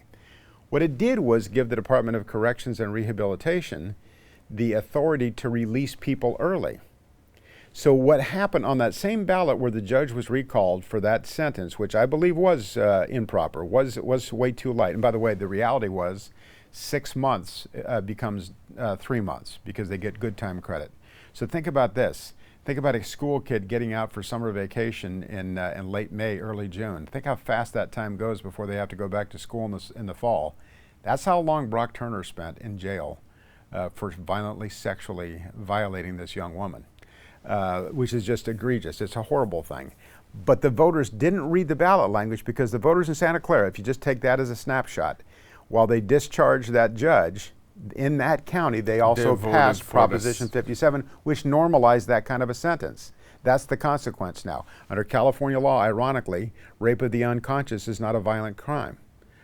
What it did was give the Department of Corrections and Rehabilitation the authority to release people early. So what happened on that same ballot where the judge was recalled for that sentence, which I believe was improper, was way too light. And by the way, the reality was 6 months becomes 3 months because they get good time credit. So think about this. Think about a school kid getting out for summer vacation in late May, early June. Think how fast that time goes before they have to go back to school in the fall. That's how long Brock Turner spent in jail for violently sexually violating this young woman. Which is just egregious. It's a horrible thing. But the voters didn't read the ballot language because the voters in Santa Clara, if you just take that as a snapshot, while they discharged that judge, in that county, they also passed Proposition 57, which normalized that kind of a sentence. That's the consequence now. Under California law, ironically, rape of the unconscious is not a violent crime.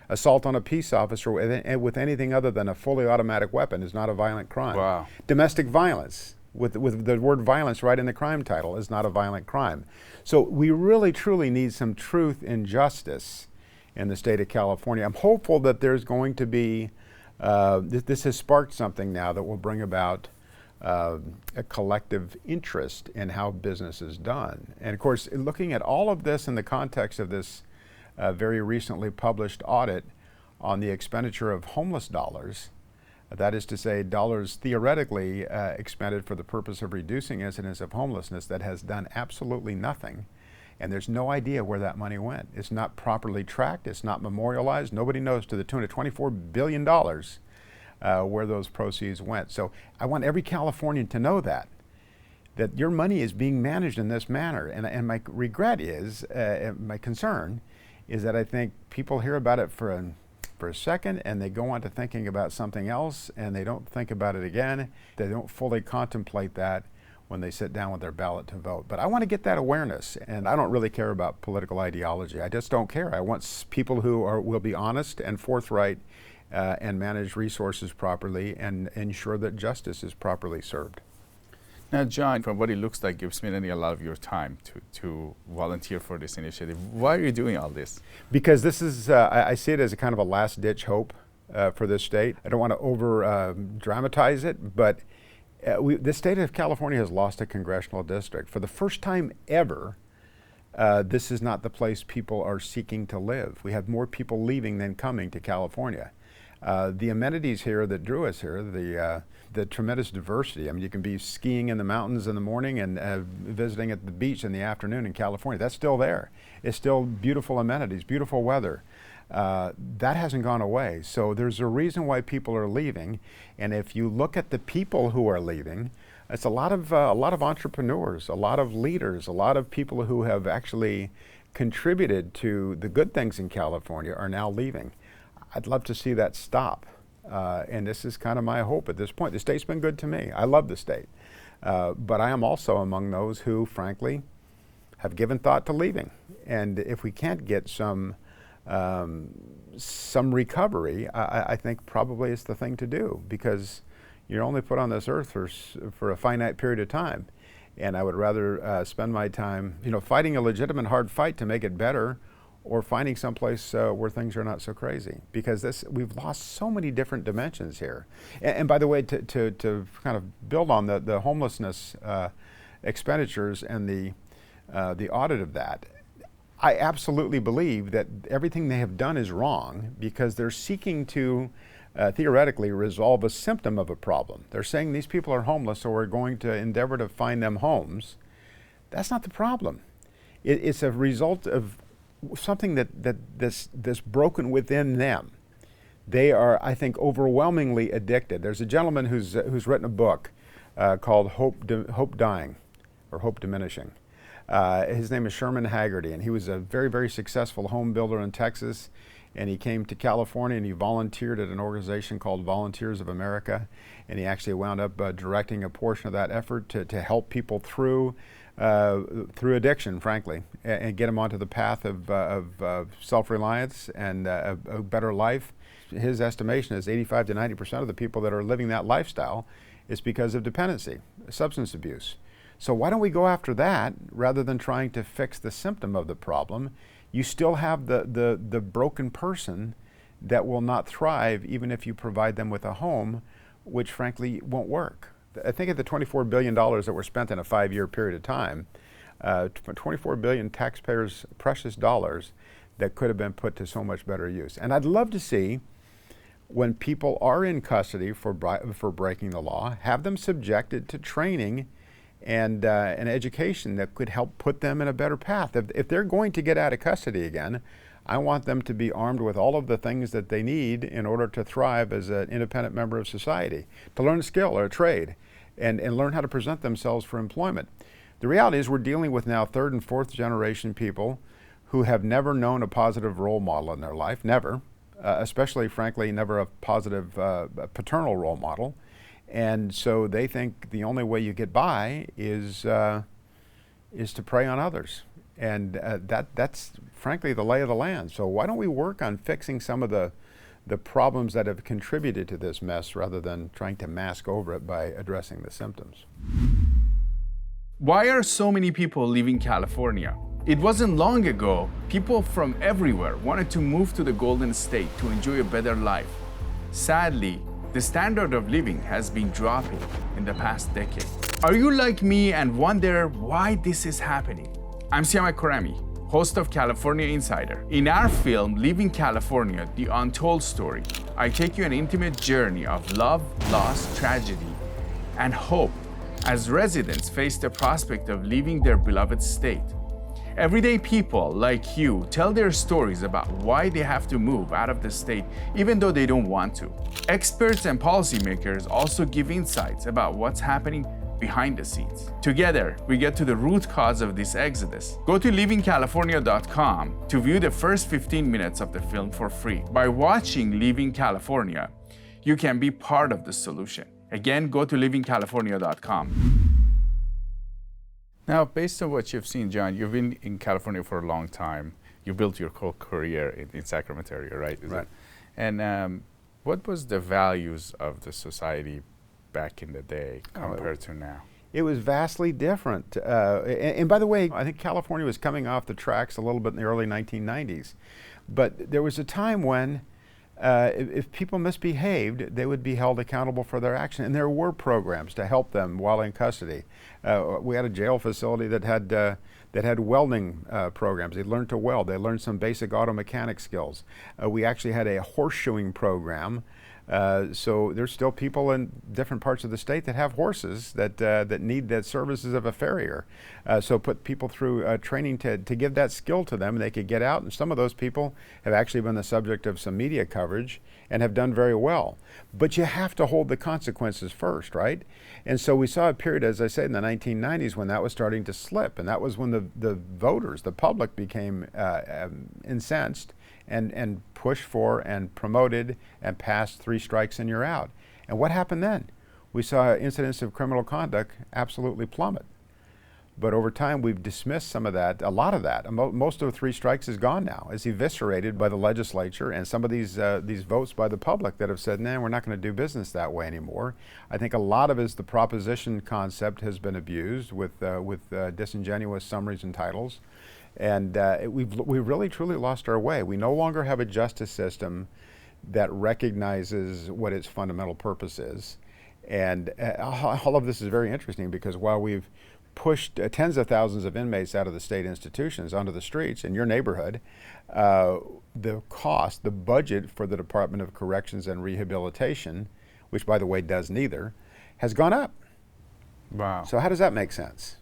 Assault on a peace officer with anything other than a fully automatic weapon is not a violent crime. Wow. Domestic violence, with the word violence right in the crime title, is not a violent crime. So we really, truly need some truth and justice in the state of California. I'm hopeful that there's going to be, this has sparked something now that will bring about a collective interest in how business is done. And of course, looking at all of this in the context of this very recently published audit on the expenditure of homeless dollars, that is to say, dollars theoretically expended for the purpose of reducing incidence of homelessness that has done absolutely nothing. And there's no idea where that money went. It's not properly tracked. It's not memorialized. Nobody knows to the tune of $24 billion where those proceeds went. So I want every Californian to know that your money is being managed in this manner. And my regret is, my concern is that I think people hear about it for a second and they go on to thinking about something else and they don't think about it again. They don't fully contemplate that when they sit down with their ballot to vote. But I want to get that awareness, and I don't really care about political ideology. I just don't care. I want people who will be honest and forthright and manage resources properly and ensure that justice is properly served. Now, John, from what it looks like, you've spent a lot of your time to volunteer for this initiative. Why are you doing all this? Because this is, I see it as a kind of a last-ditch hope for this state. I don't want to over-dramatize it, but the state of California has lost a congressional district. For the first time ever, this is not the place people are seeking to live. We have more people leaving than coming to California. The amenities here that drew us here, the tremendous diversity. I mean, you can be skiing in the mountains in the morning and visiting at the beach in the afternoon in California. That's still there. It's still beautiful amenities, beautiful weather. That hasn't gone away. So there's a reason why people are leaving. And if you look at the people who are leaving, it's a lot of entrepreneurs, a lot of leaders, a lot of people who have actually contributed to the good things in California are now leaving. I'd love to see that stop. And this is kind of my hope at this point. The state's been good to me. I love the state. But I am also among those who, frankly, have given thought to leaving. And if we can't get some recovery, I think probably it's the thing to do, because you're only put on this earth for a finite period of time. And I would rather spend my time, fighting a legitimate hard fight to make it better, or finding someplace where things are not so crazy. Because we've lost so many different dimensions here. And by the way, to kind of build on the homelessness expenditures and the audit of that, I absolutely believe that everything they have done is wrong, because they're seeking to theoretically resolve a symptom of a problem. They're saying these people are homeless, so we're going to endeavor to find them homes. That's not the problem. It's a result of something that's broken within them. They are, I think, overwhelmingly addicted. There's a gentleman who's written a book called Hope Dying, or Hope Diminishing. His name is Sherman Haggerty, and he was a very, very successful home builder in Texas. And he came to California and he volunteered at an organization called Volunteers of America. And he actually wound up directing a portion of that effort to help people through addiction, frankly, and get them onto the path of self-reliance and a better life. His estimation is 85 to 90% of the people that are living that lifestyle is because of dependency, substance abuse. So why don't we go after that rather than trying to fix the symptom of the problem? You still have the broken person that will not thrive even if you provide them with a home, which frankly won't work. I think of the $24 billion that were spent in a 5-year period of time, 24 billion taxpayers' precious dollars that could have been put to so much better use. And I'd love to see, when people are in custody for breaking the law, have them subjected to training and an education that could help put them in a better path. If they're going to get out of custody again, I want them to be armed with all of the things that they need in order to thrive as an independent member of society, to learn a skill or a trade, and learn how to present themselves for employment. The reality is we're dealing with now 3rd and 4th generation people who have never known a positive role model in their life, never, especially, frankly, never a positive paternal role model. And so they think the only way you get by is to prey on others. And that's frankly the lay of the land. So why don't we work on fixing some of the problems that have contributed to this mess rather than trying to mask over it by addressing the symptoms? Why are so many people leaving California? It wasn't long ago, people from everywhere wanted to move to the Golden State to enjoy a better life. Sadly, the standard of living has been dropping in the past decade. Are you like me and wonder why this is happening? I'm Siyamak, host of California Insider. In our film, Leaving California, The Untold Story, I take you an intimate journey of love, loss, tragedy, and hope as residents face the prospect of leaving their beloved state. Everyday people like you tell their stories about why they have to move out of the state even though they don't want to. Experts and policymakers also give insights about what's happening behind the scenes. Together, we get to the root cause of this exodus. Go to leavingcalifornia.com to view the first 15 minutes of the film for free. By watching Leaving California, you can be part of the solution. Again, go to leavingcalifornia.com. Now, based on what you've seen, John, you've been in California for a long time. You built your whole career in Sacramento area, right? Right. And what was the values of the society back in the day compared to now? It was vastly different. And by the way, I think California was coming off the tracks a little bit in the early 1990s. But there was a time when if people misbehaved, they would be held accountable for their action. And there were programs to help them while in custody. We had a jail facility that had that had welding programs. They learned to weld. They learned some basic auto mechanic skills. We actually had a horseshoeing program. So there's still people in different parts of the state that have horses that need the services of a farrier. So put people through training to give that skill to them, and they could get out. And some of those people have actually been the subject of some media coverage and have done very well. But you have to hold the consequences first, right? And so we saw a period, as I said, in the 1990s when that was starting to slip, and that was when the voters, the public, became incensed and pushed for and promoted and passed 3 strikes and you're out. And what happened then? We saw incidents of criminal conduct absolutely plummet. But over time, we've dismissed some of that, a lot of that. Most of the 3 strikes is gone now. It's eviscerated by the legislature and some of these votes by the public that have said, nah, we're not going to do business that way anymore. I think a lot of it is the proposition concept has been abused with disingenuous summaries and titles. And we've really truly lost our way. We no longer have a justice system that recognizes what its fundamental purpose is. And all of this is very interesting because while we've pushed tens of thousands of inmates out of the state institutions onto the streets in your neighborhood, the cost, the budget for the Department of Corrections and Rehabilitation, which by the way does neither, has gone up. Wow. So how does that make sense?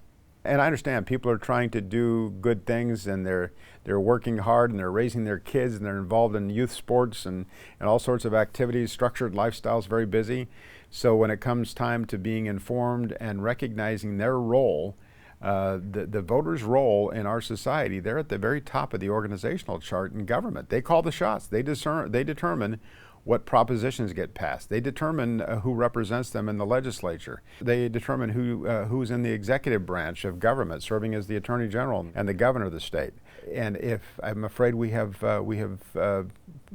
And I understand people are trying to do good things and they're working hard and they're raising their kids and they're involved in youth sports and all sorts of activities, structured lifestyles, very busy. So when it comes time to being informed and recognizing their role, the voters' role in our society, they're at the very top of the organizational chart in government. They call the shots. They determine what propositions get passed. They determine who represents them in the legislature. They determine who's in the executive branch of government, serving as the Attorney General and the governor of the state. And I'm afraid we have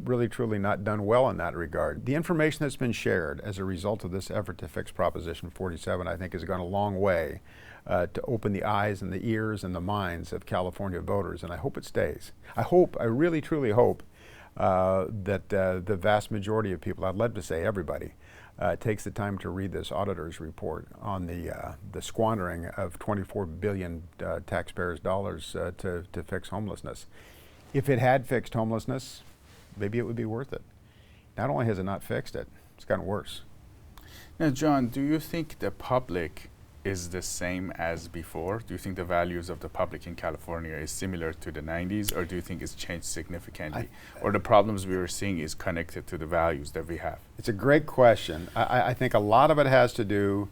really truly not done well in that regard. The information that's been shared as a result of this effort to fix Proposition 47, I think, has gone a long way to open the eyes and the ears and the minds of California voters, and I hope it stays. I really truly hope that the vast majority of people, I'd love to say everybody, takes the time to read this auditor's report on the squandering of $24 billion taxpayers' dollars to fix homelessness. If it had fixed homelessness, maybe it would be worth it. Not only has it not fixed it, it's gotten worse. Now, John, do you think the public is the same as before? Do you think the values of the public in California is similar to the 90s, or do you think it's changed significantly? Or the problems we were seeing is connected to the values that we have? It's a great question. I think a lot of it has to do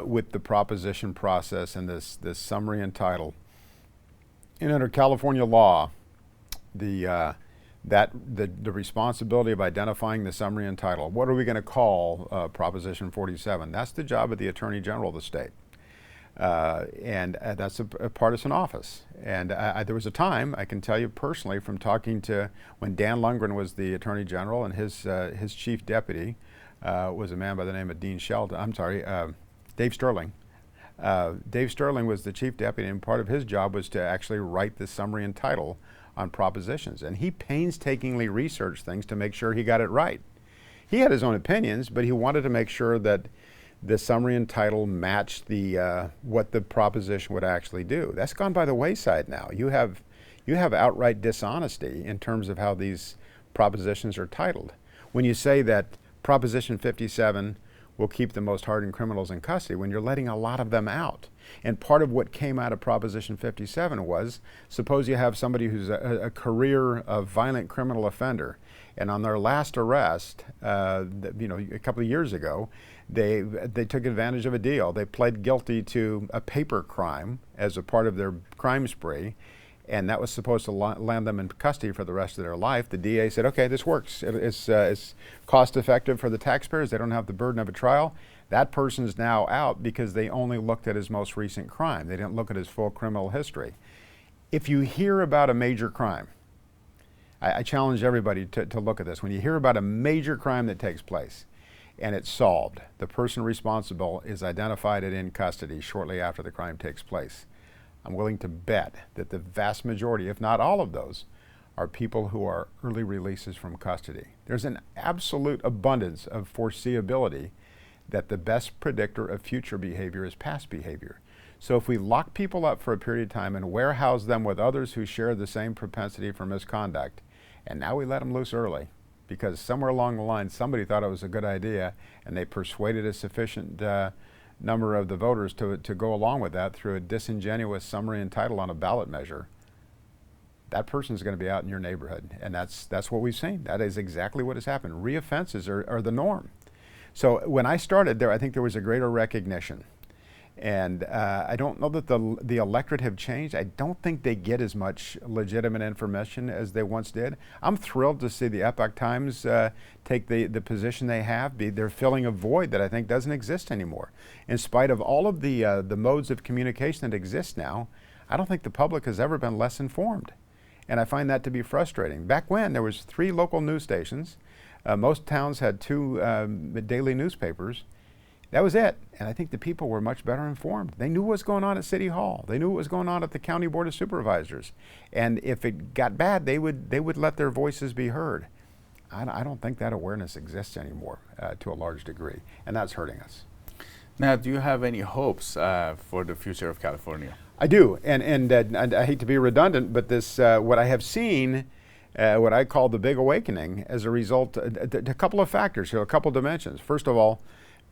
with the proposition process and this summary and title. And under California law, the responsibility of identifying the summary and title. What are we going to call Proposition 47? That's the job of the Attorney General of the state. And that's a partisan office. And there was a time, I can tell you personally, from talking to when Dan Lundgren was the Attorney General and his chief deputy was a man by the name of Dave Sterling. Dave Sterling was the chief deputy, and part of his job was to actually write the summary and title on propositions. And he painstakingly researched things to make sure he got it right. He had his own opinions, but he wanted to make sure that the summary and title matched what the proposition would actually do. That's gone by the wayside now. You have outright dishonesty in terms of how these propositions are titled. When you say that Proposition 57 will keep the most hardened criminals in custody, when you're letting a lot of them out. And part of what came out of Proposition 57 was, suppose you have somebody who's a career of violent criminal offender, and on their last arrest, a couple of years ago, they took advantage of a deal. They pled guilty to a paper crime as a part of their crime spree, and that was supposed to land them in custody for the rest of their life. The DA said, okay, this works. It's cost effective for the taxpayers. They don't have the burden of a trial. That person's now out because they only looked at his most recent crime. They didn't look at his full criminal history. If you hear about a major crime, I challenge everybody to look at this. When you hear about a major crime that takes place and it's solved, the person responsible is identified and in custody shortly after the crime takes place. I'm willing to bet that the vast majority, if not all of those, are people who are early releases from custody. There's an absolute abundance of foreseeability that the best predictor of future behavior is past behavior. So if we lock people up for a period of time and warehouse them with others who share the same propensity for misconduct, and now we let them loose early, because somewhere along the line somebody thought it was a good idea and they persuaded a sufficient number of the voters to go along with that through a disingenuous summary and title on a ballot measure, that person's going to be out in your neighborhood. And that's what we've seen. That is exactly what has happened. Reoffenses are the norm. So when I started there, I think there was a greater recognition. And I don't know that the electorate have changed. I don't think they get as much legitimate information as they once did. I'm thrilled to see the Epoch Times take the position they have. They're filling a void that I think doesn't exist anymore. In spite of all of the modes of communication that exist now, I don't think the public has ever been less informed. And I find that to be frustrating. Back when, there was 3 local news stations. Most towns had 2 daily newspapers. That was it. And I think the people were much better informed. They knew what was going on at City Hall. They knew what was going on at the County Board of Supervisors. And if it got bad, they would let their voices be heard. I don't think that awareness exists anymore to a large degree, and that's hurting us. Now, do you have any hopes for the future of California? I do, and I hate to be redundant, but this what I have seen, what I call the big awakening, as a result, a couple of factors, a couple dimensions. First of all,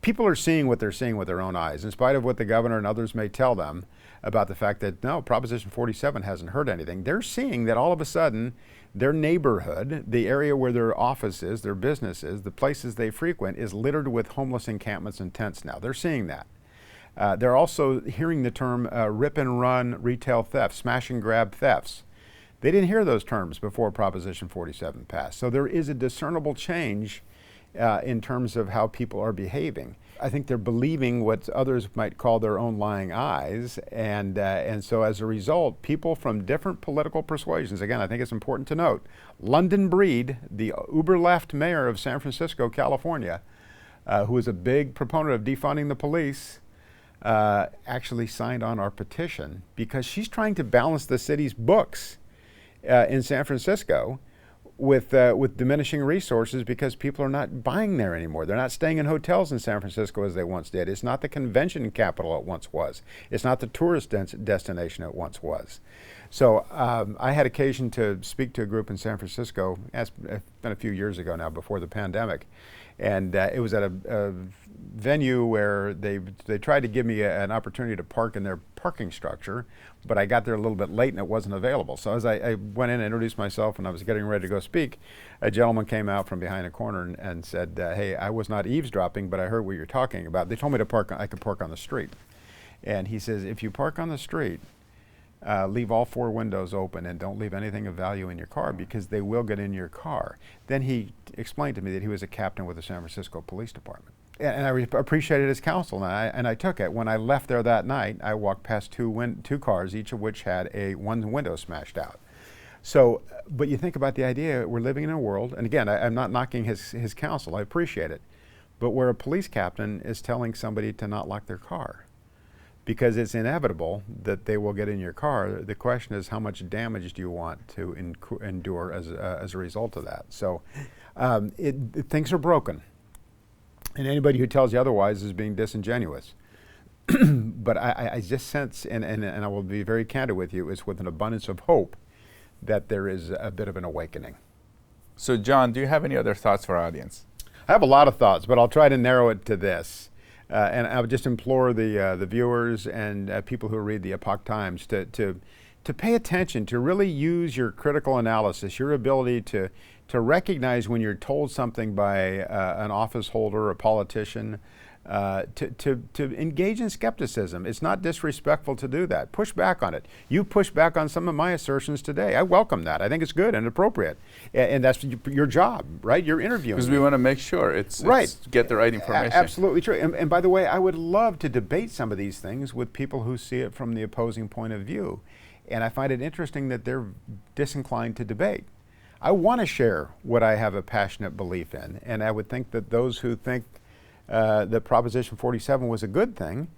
people are seeing what they're seeing with their own eyes, in spite of what the governor and others may tell them about the fact that, no, Proposition 47 hasn't heard anything. They're seeing that all of a sudden, their neighborhood, the area where their office is, their business is, the places they frequent, is littered with homeless encampments and tents now. They're seeing that. They're also hearing the term rip and run retail theft, smash and grab thefts. They didn't hear those terms before Proposition 47 passed. So there is a discernible change in terms of how people are behaving. I think they're believing what others might call their own lying eyes, and so as a result, people from different political persuasions, again, I think it's important to note, London Breed, the uber-left mayor of San Francisco, California, who is a big proponent of defunding the police, actually signed on our petition because she's trying to balance the city's books in San Francisco with diminishing resources because people are not buying there anymore. They're not staying in hotels in San Francisco as they once did. It's not the convention capital it once was. It's not the tourist destination it once was. So I had occasion to speak to a group in San Francisco. It's been a few years ago now, before the pandemic. And it was at a venue where they tried to give me an opportunity to park in their parking structure, but I got there a little bit late and it wasn't available. So as I went in and introduced myself and I was getting ready to go speak, a gentleman came out from behind a corner and said, hey, I was not eavesdropping, but I heard what you're talking about. They told me I could park on the street. And he says, if you park on the street, leave all 4 windows open and don't leave anything of value in your car because they will get in your car. Then he explained to me that he was a captain with the San Francisco Police Department. And I appreciated his counsel, and I took it. When I left there that night, I walked past 2 cars, each of which had one window smashed out. So, but you think about the idea, we're living in a world, and again, I'm not knocking his counsel, I appreciate it, but where a police captain is telling somebody to not lock their car because it's inevitable that they will get in your car. The question is, how much damage do you want to endure as a result of that? So things are broken. And anybody who tells you otherwise is being disingenuous. But I just sense, and I will be very candid with you, is with an abundance of hope that there is a bit of an awakening. So John, do you have any other thoughts for our audience? I have a lot of thoughts, but I'll try to narrow it to this. And I would just implore the viewers and people who read the Epoch Times to pay attention, to really use your critical analysis, your ability to recognize when you're told something by an office holder, a politician, to engage in skepticism. It's not disrespectful to do that. Push back on it. You push back on some of my assertions today. I welcome that. I think it's good and appropriate. And that's your job, right? You're interviewing. Because we want to make sure it's get the right information. Absolutely true. And by the way, I would love to debate some of these things with people who see it from the opposing point of view. And I find it interesting that they're disinclined to debate. I want to share what I have a passionate belief in, and I would think that those who think that Proposition 47 was a good thing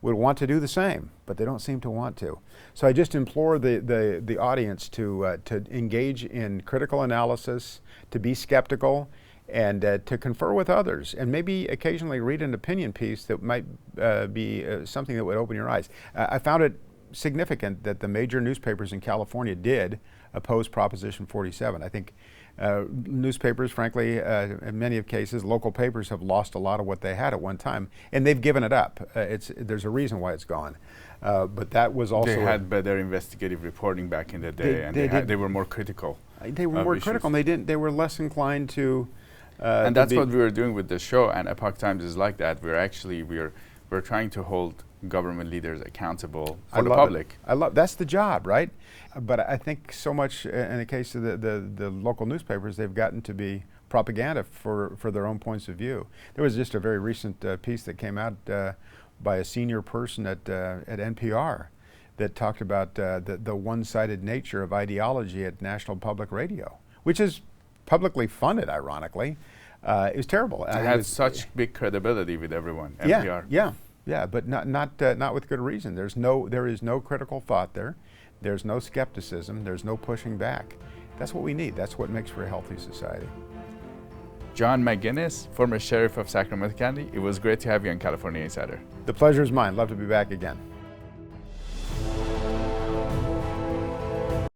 would want to do the same, but they don't seem to want to. So I just implore the audience to engage in critical analysis, to be skeptical, and to confer with others, and maybe occasionally read an opinion piece that might be something that would open your eyes. I found it significant that the major newspapers in California did oppose Proposition 47. I think newspapers, frankly, in many of cases, local papers have lost a lot of what they had at one time, and they've given it up. There's a reason why it's gone. But that was also... They had better investigative reporting back in the day, they were more critical. They were more critical, and they were less inclined to... and that's what we were doing with the show, and Epoch Times is like that. We're trying to hold government leaders accountable for the public. That's the job, right? But I think so much in the case of the local newspapers, they've gotten to be propaganda for their own points of view. There was just a very recent piece that came out by a senior person at NPR that talked about the one-sided nature of ideology at National Public Radio, which is publicly funded, ironically. It was terrible. It had such big credibility with everyone, NPR. Yeah, but not with good reason. There is no critical thought there. There's no skepticism. There's no pushing back. That's what we need. That's what makes for a healthy society. John McGinness, former sheriff of Sacramento County, it was great to have you on California Insider. The pleasure is mine. Love to be back again.